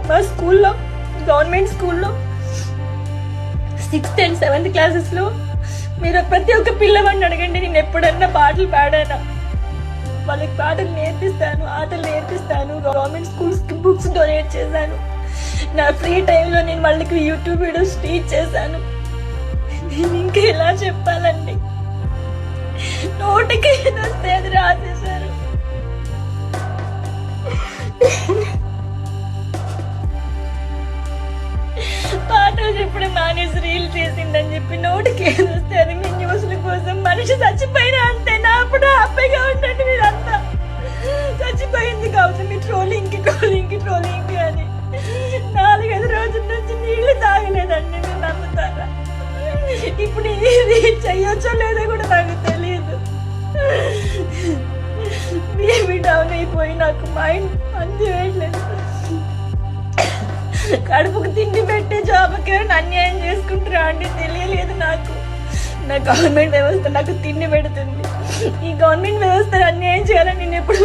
మా స్కూల్లో, గవర్నమెంట్ స్కూల్లో 6th and 7th క్లాసెస్లో మీరు ప్రతి ఒక్క పిల్లవాడిని అడగండి, నేను ఎప్పుడన్నా పాటలు పాడానా. వాళ్ళకి పాటలు నేర్పిస్తాను, ఆటలు నేర్పిస్తాను. గవర్నమెంట్ స్కూల్స్కి బుక్స్ డొనేట్ చేశాను. నా ఫ్రీ టైంలో నేను వాళ్ళకి యూట్యూబ్ వీడియోస్ టీచ్ చేశాను. నేను ఇంకా ఎలా చెప్పాలండి, నోటికి ఏదొస్తే అది రాసేశారు. పాటలు చెప్పడం మానేసి రీల్ చేసిందని చెప్పి నోటికి ఏదొస్తే అది మీ న్యూస్ల కోసం. మనిషి చచ్చిపోయినా అంతే, నా అప్పుడు హ్యాపీగా ఉండండి మీరంతా. చచ్చిపోయింది కావచ్చు మీ ట్రోలింగ్కి అని 4-5 రోజుల నుంచి నీళ్లు తాగలేదండి, మీరు నమ్ముతారా? ఇప్పుడు ఇది చెయ్యొచ్చో లేదో కూడా నాకు తెలియదు. బీపీ డౌన్ అయిపోయి నాకు మైండ్ పని చేయట్లేదు. కడుపుకు తిండి పెట్టే జాబ్కి అన్యాయం చేసుకుంటారా అండి, తెలియలేదు నాకు. నా గవర్నమెంట్ వ్యవస్థ నాకు తిండి పెడుతుంది. ఈ గవర్నమెంట్ వ్యవస్థను అన్యాయం చేయాలని నేను ఎప్పుడు